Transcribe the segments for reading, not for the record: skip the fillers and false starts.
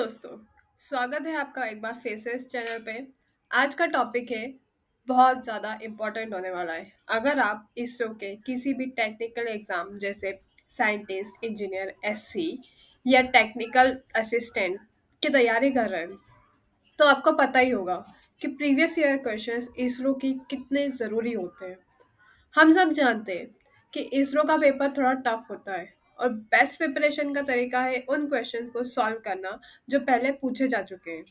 दोस्तों, स्वागत है आपका एक बार फिर से इस चैनल पे। आज का टॉपिक है बहुत ज़्यादा इम्पोर्टेंट होने वाला है। अगर आप इसरो के किसी भी टेक्निकल एग्ज़ाम जैसे साइंटिस्ट, इंजीनियर, एससी या टेक्निकल असिस्टेंट की तैयारी कर रहे हैं, तो आपको पता ही होगा कि प्रीवियस ईयर क्वेश्चंस इसरो की कितने ज़रूरी होते हैं। हम सब जानते हैं कि इसरो का पेपर थोड़ा टफ होता है और बेस्ट प्रिपरेशन का तरीका है उन क्वेश्चंस को सॉल्व करना जो पहले पूछे जा चुके हैं।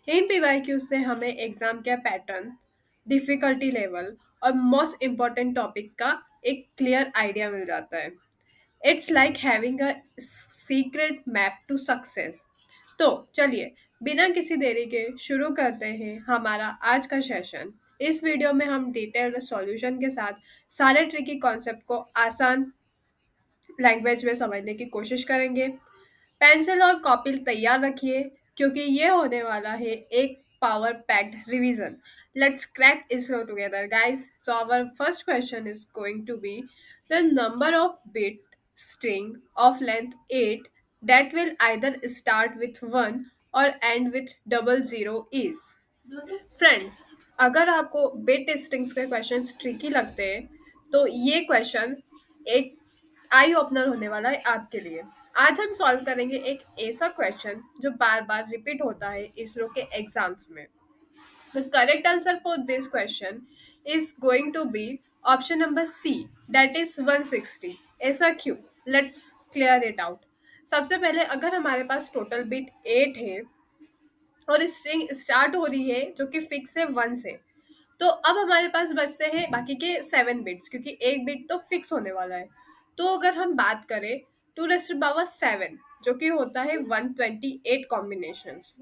इन पीवाईक्यू से हमें एग्जाम के पैटर्न, डिफिकल्टी लेवल और मोस्ट इम्पॉर्टेंट टॉपिक का एक क्लियर आइडिया मिल जाता है। It's like having a secret map to success. तो चलिए, बिना किसी देरी के शुरू करते हैं हमारा आज का सेशन। इस वीडियो में हम डिटेल्ड सॉल्यूशन के साथ सारे ट्रिकी कॉन्सेप्ट को आसान लैंग्वेज में समझने की कोशिश करेंगे। पेंसिल और कॉपी तैयार रखिए क्योंकि ये होने वाला है एक power packed revision. Let's crack ISRO together guys. So our first question is going to be the number of bit string of length 8 that will either start with 1 or end with double zero is। Friends, अगर आपको bit strings के questions tricky लगते हैं तो ये question एक eye opener होने वाला है आपके लिए। आज हम सॉल्व करेंगे एक ऐसा क्वेश्चन जो बार बार रिपीट होता है इसरो के एग्जाम्स में। The correct answer for this question is going to be option number C, that is 160। ऐसा क्यों? Let's clear it out. सबसे पहले अगर हमारे पास टोटल बिट 8 है और स्ट्रिंग स्टार्ट हो रही है जो कि फिक्स है 1 से, तो अब हमारे पास बचते हैं बाकी के 7 बिट्स, क्योंकि एक बिट तो फिक्स होने वाला है। तो अगर हम बात करें 2 to the power 7, जो कि होता है 128 कॉम्बिनेशंस।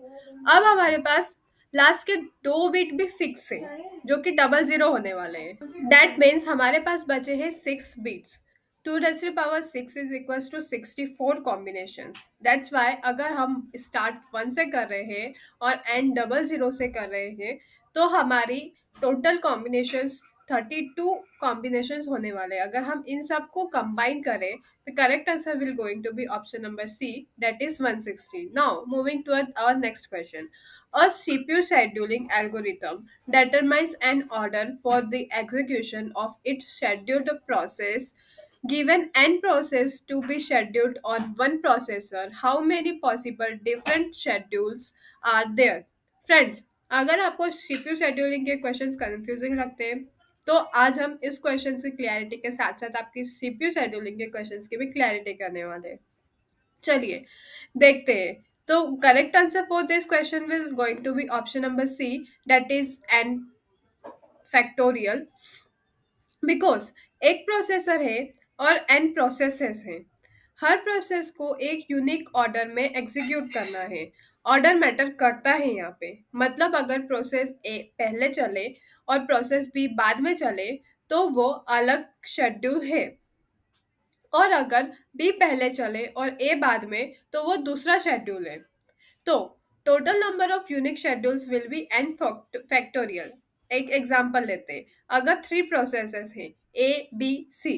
अब हमारे पास लास्ट के 2 बिट भी फिक्स है जो कि डबल जीरो होने वाले हैं। दैट मीन्स हमारे पास बचे हैं 6 bits. 2 to the power 6 is equal to 64 combination. That's why अगर हम स्टार्ट 1 से कर रहे हैं और एंड डबल जीरो से कर रहे हैं, तो हमारी टोटल कॉम्बिनेशंस 32 कॉम्बिनेशंस होने वाले हैं। अगर हम इन सब को कंबाइन करें, the correct answer will going to be option number C, that is 160। Now moving to our next question. A CPU scheduling algorithm determines an order for the execution of its scheduled process. Given n process to be scheduled on one processor, how many possible different schedules are there? Friends, अगर आपको CPU scheduling के questions confusing लगते हैं, तो आज हम इस question की क्लैरिटी के साथ साथ आपकी सीपीयू शेड्यूलिंग के क्वेश्चंस की भी क्लैरिटी करने वाले हैं। चलिए देखते हैं। तो correct answer for this question will going to be option number C, that is n factorial. Because एक प्रोसेसर है और एन प्रोसेसेस हैं। हर प्रोसेस को एक यूनिक ऑर्डर में एग्जीक्यूट करना है। ऑर्डर मैटर करता है यहाँ पे। मतलब अगर प्रोसेस ए पहले चले और प्रोसेस बी बाद में चले, तो वो अलग शेड्यूल है, और अगर बी पहले चले और ए बाद में, तो वो दूसरा शेड्यूल है। तो total number of unique schedules will be n factorial. एक एग्जांपल लेते हैं। अगर 3 प्रोसेसेस हैं ए बी सी,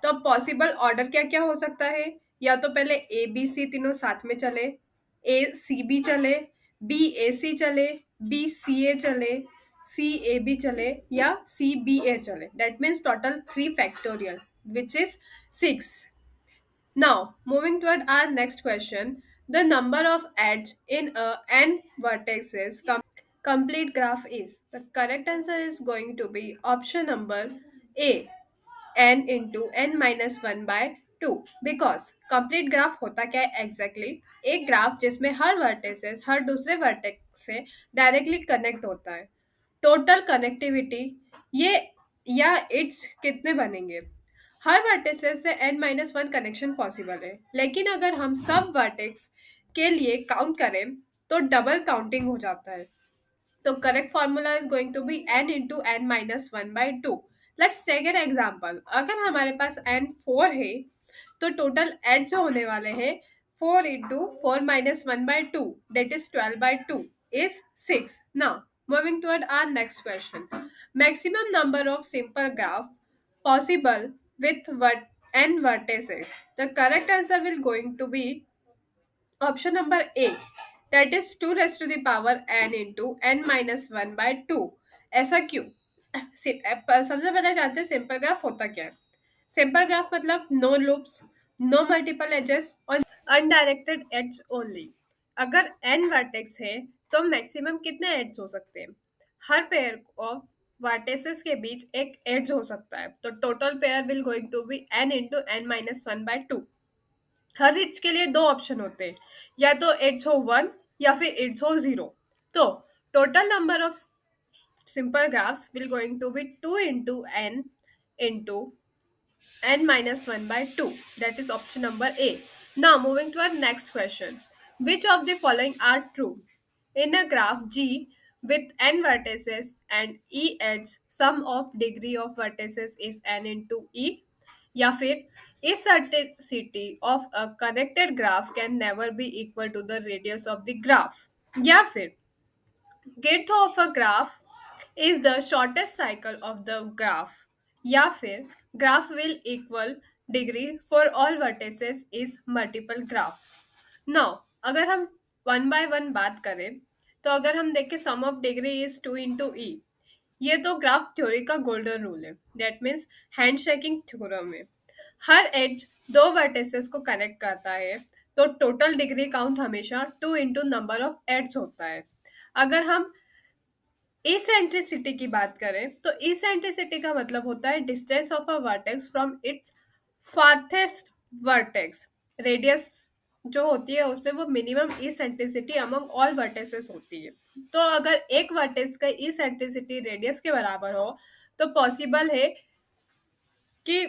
तो पॉसिबल ऑर्डर क्या क्या हो सकता है? या तो पहले ए बी सी तीनों साथ में चले, ए सी बी चले, बी ए सी चले, बी सी ए चले, सी ए बी चले, या सी बी ए चले। That means total 3 factorial, which is 6। Now, moving toward our next question, the number of edge in a n vertices complete graph is. The correct answer is going to be option number A, n into n minus 1 by 2। Because complete graph होता क्या है exactly? एक graph जिसमें हर vertices हर दूसरे vertex से directly connect होता है। Total connectivity ये या इट्स कितने बनेंगे? हर वर्टेसेस से n-1 कनेक्शन पॉसिबल है, लेकिन अगर हम सब वर्टेक्स के लिए काउंट करें तो डबल काउंटिंग हो जाता है। तो correct formula is going to be n into n minus one by two. Let's take an example. अगर हमारे पास n 4 है, तो टोटल एज जो होने वाले हैं 4 into 4 - 1/2, that is 12/2 is 6। Now moving toward our next question. Maximum number of simple graph possible with n vertices. The correct answer will going to be option number A, that is 2 raised to the power n into n minus one by to. ऐसा क्यों? सबसे पहले जानते हैं simple graph होता क्या है। Simple graph मतलब no loops, no multiple edges और अनडायरेक्टेड एड्स ओनली। अगर n वर्टेक्स है तो मैक्सिमम कितने एड्स हो सकते हैं? हर पेयर ऑफ वर्टेसेस के बीच एक एड्ज हो सकता है, तो total pair will going to be n into n minus one by two. हर एड्ज के लिए दो ऑप्शन होते हैं, या तो एड्ज हो वन या फिर एड्ज हो जीरो। तो total number of simple graphs will going to be 2 into n into n minus 1 by 2. That is option number A. Now moving to our next question. Which of the following are true? In a graph G with n vertices and e edges, sum of degree of vertices is n into e. या फिर acidity of a connected graph can never be equal to the radius of the graph. या फिर width of a graph is the shortest cycle of the graph. या फिर graph will equal degree for all vertices is multiple graph. Now अगर हम one by one बात करें, तो अगर हम देखें sum of degree is two into E, ये तो ग्राफ थ्योरी का गोल्डन रूल है। That means hand shaking theorem में हर एज दो वर्टिसेस को कनेक्ट करता है, तो टोटल डिग्री काउंट हमेशा two into number of edges होता है। अगर हम इसेंट्रिसिटी की बात करें, तो इसेंट्रिसिटी का मतलब होता है distance of a vertex from its farthest vertex. Radius जो होती है उसमें वो minimum eccentricity among all vertices होती है। तो अगर एक वर्टेक्स का इसेंट्रिसिटी रेडियस के बराबर हो, तो पॉसिबल है कि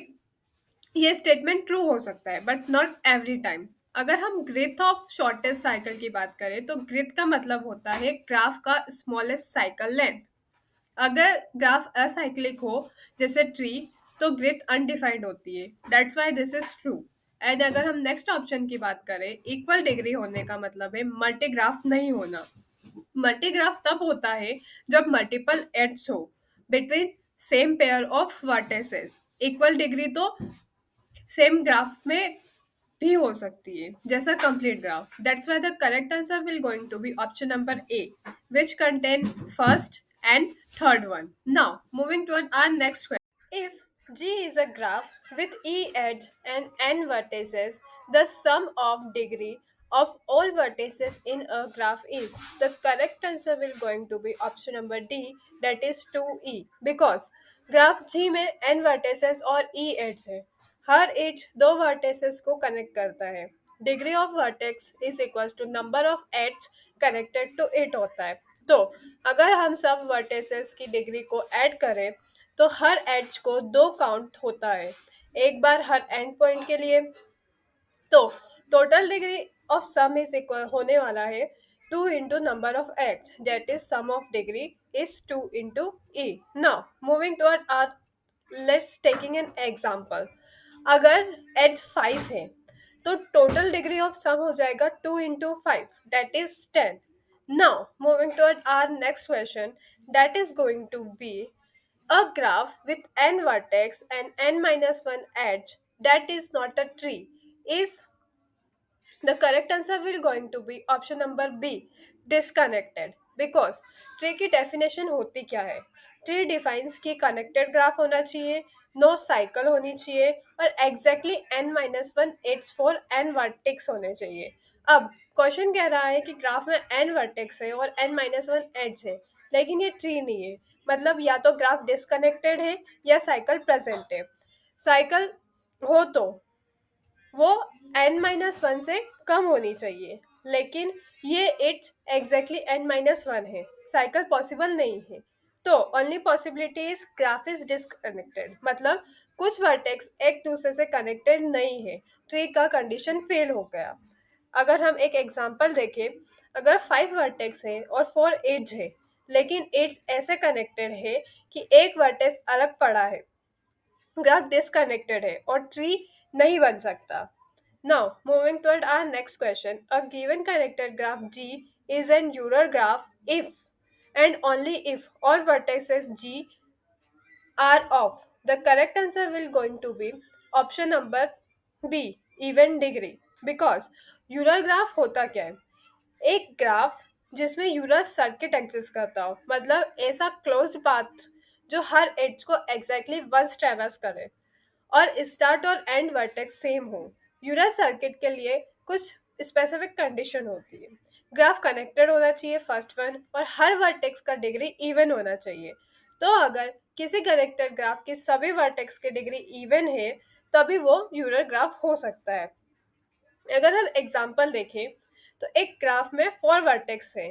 ये स्टेटमेंट ट्रू हो सकता है, बट नॉट एवरी टाइम। अगर हम ग्रिथ ऑफ शॉर्टेस्ट साइकिल की बात करें, तो ग्रिथ का मतलब होता है ग्राफ का स्मॉलेस्ट साइकिल लेंथ। अगर ग्राफ असाइक्लिक हो जैसे ट्री, तो ग्रिथ अनडिफाइंड होती है। That's why this is true. And अगर हम नेक्स्ट ऑप्शन की बात करें, इक्वल डिग्री होने का मतलब है मल्टीग्राफ नहीं होना। मल्टीग्राफ तब होता है जब मल्टीपल एड्स हो between same pair of vertices. Equal degree तो सेम ग्राफ में भी हो सकती है, जैसा complete graph. That's why the correct answer will going to be option number A, which contain first and third one. Now, moving to our next question. If G is a graph with E edge and N vertices, the sum of degree of all vertices in a graph is, the correct answer will going to be option number D, that is 2E, because graph G में n vertices और E edge है। हर edge दो vertices को connect करता है। Degree of vertex is equal to number of edges connected to it होता है। तो अगर हम सब वर्टेसेस की डिग्री को ऐड करें, तो हर एड्ज को दो काउंट होता है, एक बार हर एंड पॉइंट के लिए। तो total degree of sum is equal होने वाला है two into number of edges, that is sum of degree is two into E. Now moving to our let's taking an example. अगर edge 5 है, तो total degree of सम हो जाएगा 2 into five, that is 10। Now moving to our next question, that is going to be a graph with n vertex and n minus 1 edge that is not a tree is, the correct answer will going to be option number B, disconnected, because tree की definition होती क्या है? Tree defines कि connected graph होना चाहिए, no cycle होनी चाहिए और exactly n minus one edges for n vertex होने चाहिए। अब क्वेश्चन कह रहा है कि ग्राफ में n वर्टेक्स है और n माइनस वन एड्स है, लेकिन ये ट्री नहीं है। मतलब या तो ग्राफ डिस्कनेक्टेड है या साइकिल प्रेजेंट है। साइकिल हो तो वो n माइनस वन से कम होनी चाहिए, लेकिन ये it's exactly n minus one है, साइकिल पॉसिबल नहीं है। तो only possibility is graph is disconnected, मतलब कुछ वर्टेक्स एक दूसरे से कनेक्टेड नहीं है, ट्री का कंडीशन फेल हो गया। अगर हम एक एग्जांपल देखें, अगर 5 वर्टेक्स है और 4 एड्ज है, लेकिन एड्ज ऐसे कनेक्टेड है कि एक वर्टेक्स अलग पड़ा है, ग्राफ डिसकनेक्टेड है और ट्री नहीं बन सकता। Now, moving toward our next question, a given connected graph G is an Euler graph if and only if all vertices G are off. The correct answer will going to be option number B, even degree, because Euler graph होता क्या है? एक graph जिसमें Euler circuit exist करता हो, मतलब ऐसा closed path जो हर एड्ज को एग्जैक्टली वंस ट्रेवर्स करे और स्टार्ट और एंड वर्टेक्स सेम हो। यूलर सर्किट के लिए कुछ स्पेसिफिक कंडीशन होती है। ग्राफ कनेक्टेड होना चाहिए फर्स्ट वन, और हर वर्टेक्स का डिग्री इवन होना चाहिए। तो अगर किसी कनेक्टेड ग्राफ की सभी वर्टेक्स की डिग्री इवन है, तभी वो यूलर ग्राफ हो सकता है। अगर हम एग्जाम्पल देखें, तो एक ग्राफ में 4 वर्टेक्स है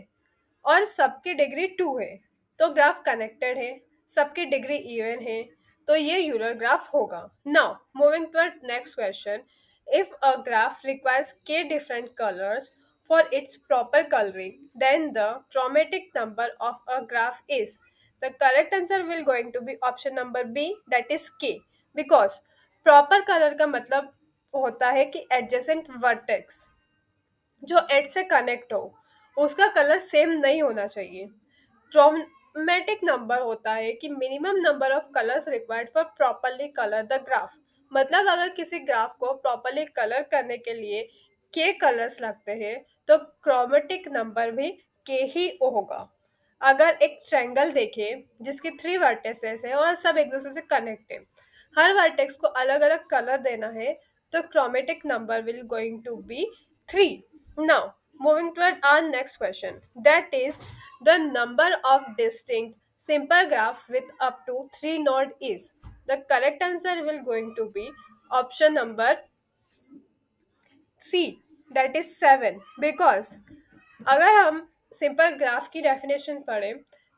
और सबकी डिग्री 2 है, तो ग्राफ कनेक्टेड है, सबकी डिग्री इवन है, तो ये यूलर ग्राफ होगा। Now moving to next question, if a graph requires k different colors for its proper coloring, then the chromatic number of a graph is, the correct answer will going to be option number B, that is k, because proper color का मतलब होता है कि adjacent vertex जो add से connect हो उसका colour same नहीं होना चाहिए। क्रोमेटिक नंबर होता है कि minimum number of colours required for properly colour the graph, मतलब अगर किसी ग्राफ को प्रॉपरली कलर करने के लिए के कलर्स लगते हैं, तो क्रोमेटिक नंबर भी के ही होगा। अगर एक ट्रायंगल देखें जिसके 3 वर्टेसेस है और सब एक दूसरे से कनेक्ट है, हर वर्टेक्स को अलग अलग कलर देना है, तो chromatic number will going to be 3. Now, moving toward our next question, that is the number of distinct simple graph with up to 3 node is. The correct answer will going to be option number C, that is 7, because अगर हम simple graph की definition पढ़ें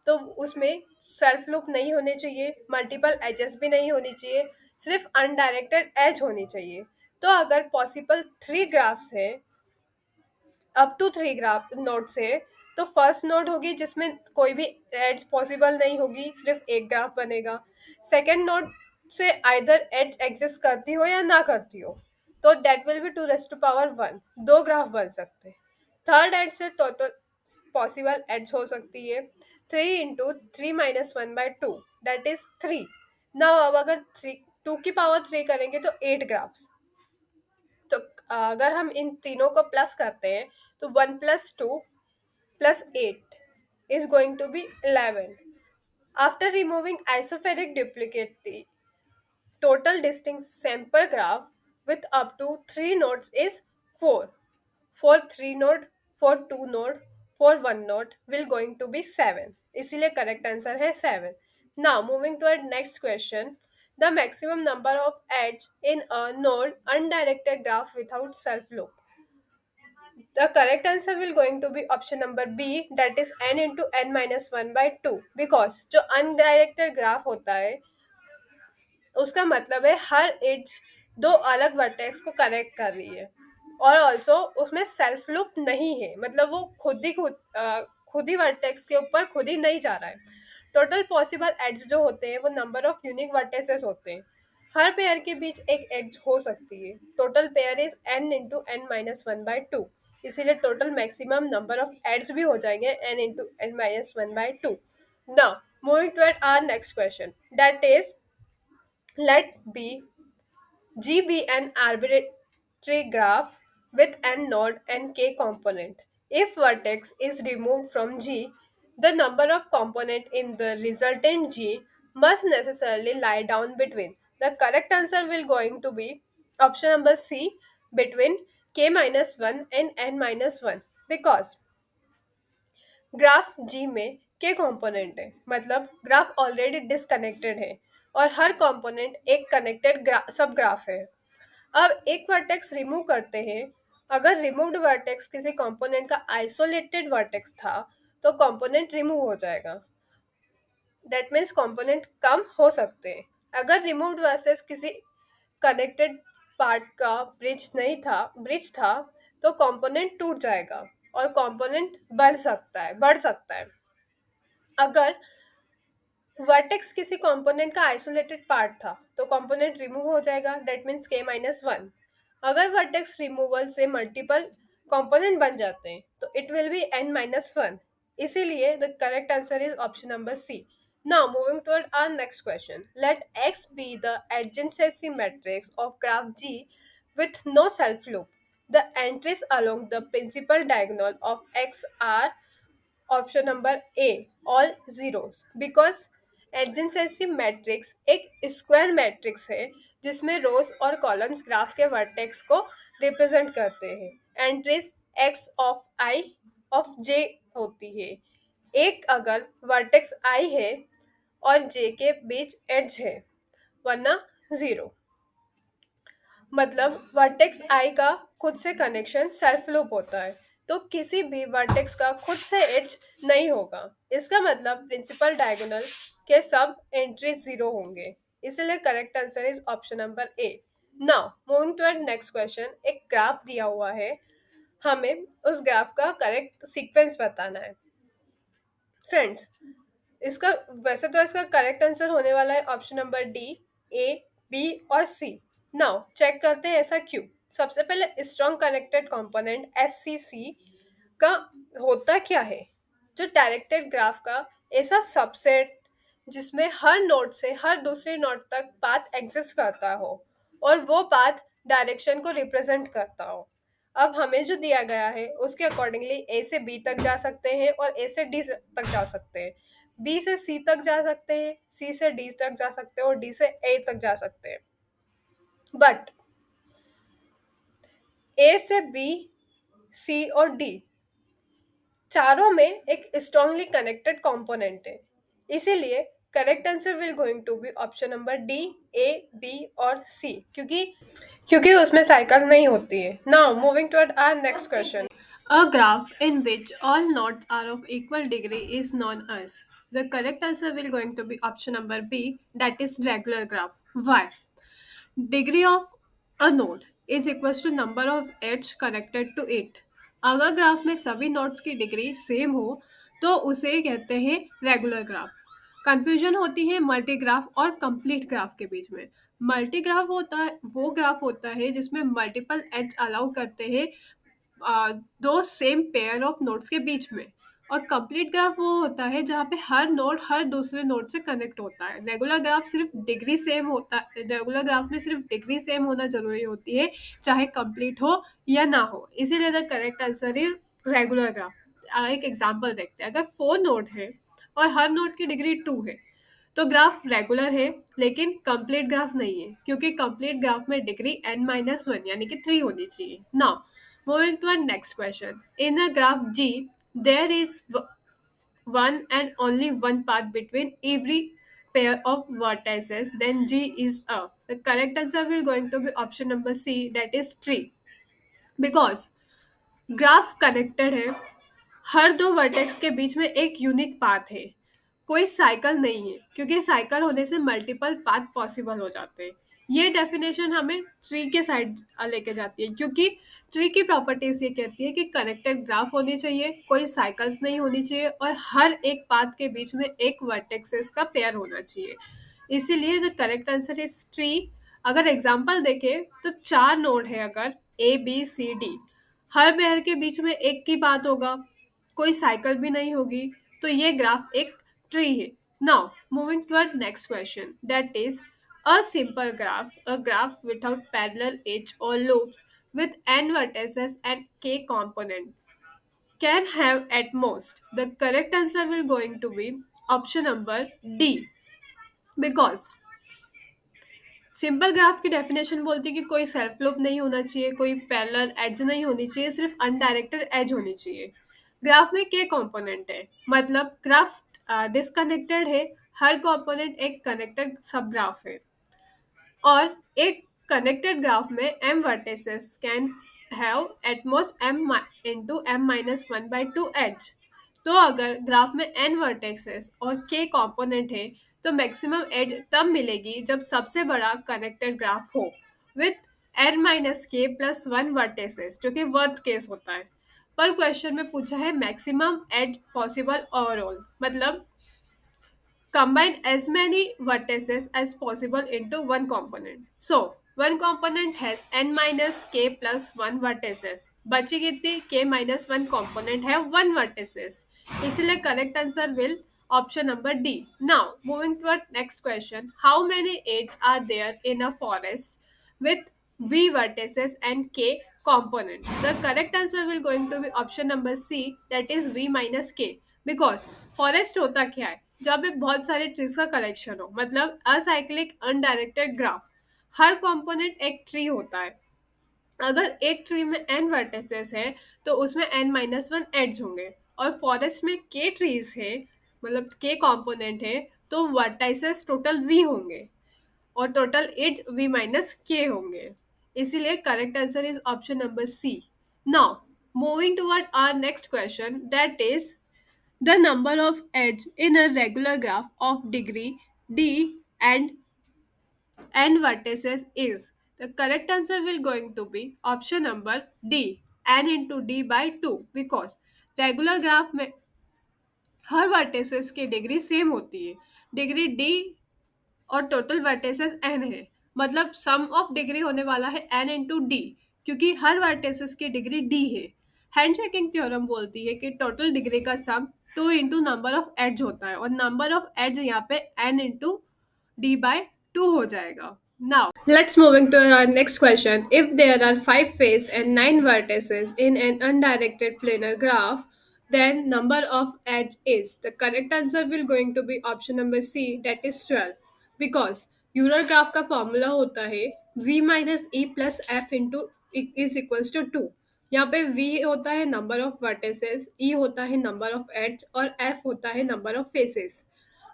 तो उसमें self loop नहीं होने चाहिए, multiple edges भी नहीं होनी चाहिए, सिर्फ अनडायरेक्टेड एज होनी चाहिए। तो अगर पॉसिबल 3 ग्राफ्स है, अप टू 3 ग्राफ नोड से, तो फर्स्ट नोड होगी जिसमें कोई भी एड्स पॉसिबल नहीं होगी, सिर्फ एक ग्राफ बनेगा। सेकेंड नोड से आइदर एड्स एग्जिस्ट करती हो या ना करती हो, तो that will be 2 raised to power 1, 2 graph बन सकते हैं। थर्ड एड से टोटल पॉसिबल एड्स हो सकती है 3 into 3 - 1/2, दैट इज 3। ना अब अगर 2 की पावर 3 करेंगे तो 8 ग्राफ्स। तो अगर हम इन तीनों को प्लस करते हैं, तो 1 + 2 + 8 is going to be 11. After removing isomeric duplicate, the total distinct sample graph with up to 3 nodes is 4. For 3 node, for 2 node, for 1 node will going to be 7. इसीलिए correct answer है 7. Now moving to our next question. The maximum number of edges in a node undirected graph without self loop. The correct answer will going to be option number B, that is n into n - 1/2, because जो undirected graph होता है उसका मतलब है हर edge दो अलग vertex को कनेक्ट कर रही है, और ऑल्सो उसमें सेल्फ लूप नहीं है, मतलब वो खुद ही वर्टेक्स के ऊपर खुद ही नहीं जा रहा है। टोटल पॉसिबल एड्स जो होते हैं वो नंबर ऑफ यूनिक वर्टेसेस होते हैं। हर पेयर के बीच एक एड्ज हो सकती है। Total pair is n into n - 1/2, इसीलिए total maximum number of edges भी हो जाएंगे n into n - 1/2। Now moving to our next question, that is let B G be an arbitrary graph with n node and k component. If vertex is removed from G, the number of component in the resultant G must necessarily lie down between. The correct answer will going to be option number C, between k-1 and n-1, because graph जी में के component है, मतलब graph already disconnected है और हर component एक connected sub graph है। अब एक वर्टेक्स रिमूव करते हैं। अगर रिमूव्ड वर्टेक्स किसी कंपोनेंट का आइसोलेटेड वर्टेक्स था, तो कंपोनेंट रिमूव हो जाएगा, दैट मीन्स कंपोनेंट कम हो सकते हैं। अगर रिमूव्ड वर्सेस किसी कनेक्टेड पार्ट का ब्रिज था, तो कंपोनेंट टूट जाएगा और कंपोनेंट बढ़ सकता है। अगर वर्टेक्स किसी कंपोनेंट का आइसोलेटेड पार्ट था, तो कंपोनेंट रिमूव हो जाएगा, दैट मीन्स k-1। अगर वर्टेक्स रिमूवल से मल्टीपल कंपोनेंट बन जाते हैं, तो इट विल बी n-1। इसीलिए the correct answer is option number C. Now moving toward our next question. Let X be the adjacency matrix of graph G with no self loop. The entries along the principal diagonal of X are option number A all zeros because adjacency matrix एक square matrix है जिसमें rows और columns graph के vertex को represent करते हैं। Entries X of I of J होती है। एक अगर वर्टेक्स आई है और जे के बीच एड्ज है, वरना जीरो। मतलब वर्टेक्स आई का खुद से कनेक्शन सेल्फ लूप होता है, तो किसी भी वर्टेक्स का खुद से एज नहीं होगा। इसका मतलब प्रिंसिपल डायगोनल के सब एंट्रीज जीरो होंगे। इसलिए correct answer is option number A. Now moving to next question. एक ग्राफ दिया हुआ है, हमें उस ग्राफ का करेक्ट सीक्वेंस बताना है। फ्रेंड्स, इसका वैसे तो इसका करेक्ट आंसर होने वाला है option number D, A, B और सी। नाउ चेक करते हैं ऐसा क्यों। सबसे पहले स्ट्रॉन्ग कनेक्टेड कंपोनेंट एससीसी का होता क्या है। जो डायरेक्टेड ग्राफ का ऐसा सबसेट जिसमें हर नोड से हर दूसरे नोड तक पाथ एग्जिस्ट करता हो और वो पाथ डायरेक्शन को रिप्रेजेंट करता हो। अब हमें जो दिया गया है उसके अकॉर्डिंगली ए से बी तक जा सकते हैं और ए से डी तक जा सकते हैं, बी से सी तक जा सकते हैं, सी से डी तक जा सकते हैं और डी से ए तक जा सकते हैं। बट ए से बी, सी और डी चारों में एक स्ट्रांगली कनेक्टेड कंपोनेंट है। इसीलिए correct answer will going to be option number D, A, B और सी, क्योंकि उसमें साइकिल नहीं होती है। Now moving to our next question. A graph in which all nodes are of equal degree is known as. The correct answer will going to be option number B, that is regular graph. Why? Degree of a node is equals to number of edge connected to it. अगर graph में सभी nodes की degree same हो तो उसे कहते हैं regular graph. Confusion होती है मल्टी ग्राफ और कंप्लीट ग्राफ के बीच में। मल्टी ग्राफ होता है वो ग्राफ होता है जिसमें मल्टीपल एड्ज अलाउ करते हैं दो सेम पेयर ऑफ नोड्स के बीच में। और कंप्लीट ग्राफ वो होता है जहाँ पे हर नोड हर दूसरे नोड से कनेक्ट होता है। रेगुलर ग्राफ में सिर्फ डिग्री सेम होना जरूरी होती है, चाहे कंप्लीट हो या ना हो। इसीलिए the correct answer is regular graph. एक एग्जांपल देखते हैं। अगर 4 नोड है और हर नोड की डिग्री 2 है तो ग्राफ रेगुलर है, लेकिन कंप्लीट ग्राफ नहीं है, क्योंकि कंप्लीट ग्राफ में डिग्री n-1 यानी कि 3 होनी चाहिए। Now moving to our next question. In a graph G there is one and only one path between every pair of vertices, then G is a. The correct answer will going to be option number C, that is 3, because graph connected है, हर दो vertex के बीच में एक unique path है, कोई cycle नहीं है, क्योंकि साइकिल होने से मल्टीपल पाथ पॉसिबल हो जाते हैं। ये डेफिनेशन हमें ट्री के साइड लेके जाती है, क्योंकि ट्री की प्रॉपर्टीज ये कहती है कि कनेक्टेड ग्राफ होनी चाहिए, कोई साइकिल्स नहीं होनी चाहिए और हर एक पाथ के बीच में एक वर्टेक्सेस का पेयर होना चाहिए। इसीलिए the correct answer is tree. अगर एग्जाम्पल देखें तो 4 नोड है, अगर ए बी सी डी, हर पेयर के बीच में एक की बात होगा, कोई साइकिल भी नहीं होगी, तो ये ग्राफ एक ट्री है। Now moving toward next question, that is a simple graph, a graph without parallel edge और loops with n vertices and k component can have at most. The correct answer will going to be option number D, because simple graph की definition बोलती है कि कोई self loop नहीं होना चाहिए, कोई पैरेलल एज नहीं होनी चाहिए, सिर्फ अनडायरेक्टेड एज होनी चाहिए। ग्राफ में के कंपोनेंट है, मतलब ग्राफ डिसकनेक्टेड है, हर कंपोनेंट एक कनेक्टेड सब ग्राफ है। और एक कनेक्टेड ग्राफ में m vertices can have at most m into m-1/2 edge. तो अगर ग्राफ में n vertices और k कंपोनेंट है तो मैक्सिमम एज तब मिलेगी जब सबसे बड़ा कनेक्टेड ग्राफ हो विथ n-k+1 vertices, जो कि वर्स्ट केस होता है। पर क्वेश्चन में पूछा है मैक्सिमम एज पॉसिबल ओवरऑल, मतलब combine as many vertices as possible into one component. So, one component has n minus k plus 1 vertices. बची कितनी? k minus 1 component है 1 vertices. इसलिए correct answer will option number D. Now, moving to our next question. How many edges are there in a forest with V vertices and K component. The correct answer will going to be option number C, that is V minus K. Because forest होता क्या है, जहाँ पे बहुत सारे trees का collection हो, मतलब असाइक्लिक अनडायरेक्टेड ग्राफ। हर कंपोनेंट एक ट्री होता है। अगर एक ट्री में n वर्टिसेस है तो उसमें n-1 एड्स होंगे। और फॉरेस्ट में k ट्रीज है, मतलब k कंपोनेंट है, तो वर्टाइसेस टोटल v होंगे और टोटल 8 v माइनस k होंगे। इसीलिए correct answer is option number C. Now moving toward our next question, that is the number of edges in a regular graph of degree d and n vertices is, the correct answer will going to be option number D, n into d by 2, because regular graph में हर vertices की degree same होती है। Degree d और total vertices n है, मतलब सम of degree होने वाला है n इंटू डी, क्योंकि हर वर्टिसेस की डिग्री d है। हैंड चेकिंग थ्योरम बोलती है कि टोटल डिग्री का सम 2 इंटू नंबर ऑफ एड्स होता है, और नंबर ऑफ एड्स यहाँ पे n इंटू d by 2 हो जाएगा। Now, let's moving to our next question. If there are 5 faces and 9 vertices in an undirected planar graph, then number of edge is, the correct answer will going to be option number C, that is 12. Because Euler graph का formula होता है v minus E plus F into is equals to 2। यहाँ पे v होता है number of vertices, e होता है number of ads और f होता है नंबर ऑफ फेसेस।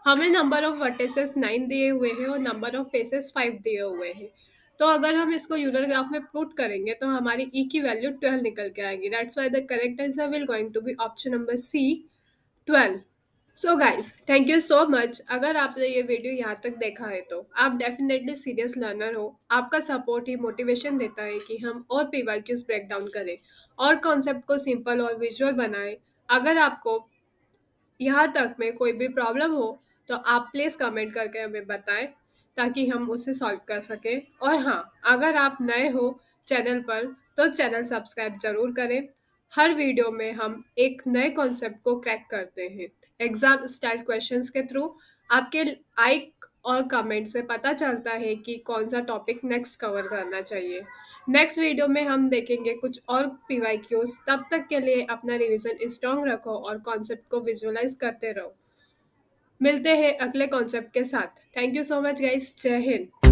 हमें नंबर ऑफ वर्टिसेस 9 दिए हुए हैं और नंबर ऑफ फेसेस 5 दिए हुए हैं। तो अगर हम इसको यूलर ग्राफ में पुट करेंगे तो हमारी ई की वैल्यू 12 निकल के आएगी। That's why the correct answer will going to be option number C, 12। So guys, thank you so much. अगर आपने ये वीडियो यहाँ तक देखा है तो आप डेफिनेटली सीरियस लर्नर हो। आपका सपोर्ट ही मोटिवेशन देता है कि हम और पीवाईक्यूज ब्रेक डाउन करें और कॉन्सेप्ट को सिंपल और विजुअल बनाएं। अगर आपको यहाँ तक में कोई भी प्रॉब्लम हो तो आप प्लीज़ कमेंट करके हमें बताएं ताकि हम उसे सॉल्व कर सकें। और हाँ, अगर आप नए हो चैनल पर तो चैनल सब्सक्राइब ज़रूर करें। हर वीडियो में हम एक नए कॉन्सेप्ट को क्रैक करते हैं एग्जाम स्टाइल क्वेश्चंस के थ्रू। आपके लाइक और कमेंट से पता चलता है कि कौन सा टॉपिक नेक्स्ट कवर करना चाहिए। नेक्स्ट वीडियो में हम देखेंगे कुछ और पीवाईक्यूज। तब तक के लिए अपना रिवीजन स्ट्रांग रखो और कॉन्सेप्ट को विजुअलाइज करते रहो। मिलते हैं अगले कॉन्सेप्ट के साथ। Thank you so much guys. जय हिंद।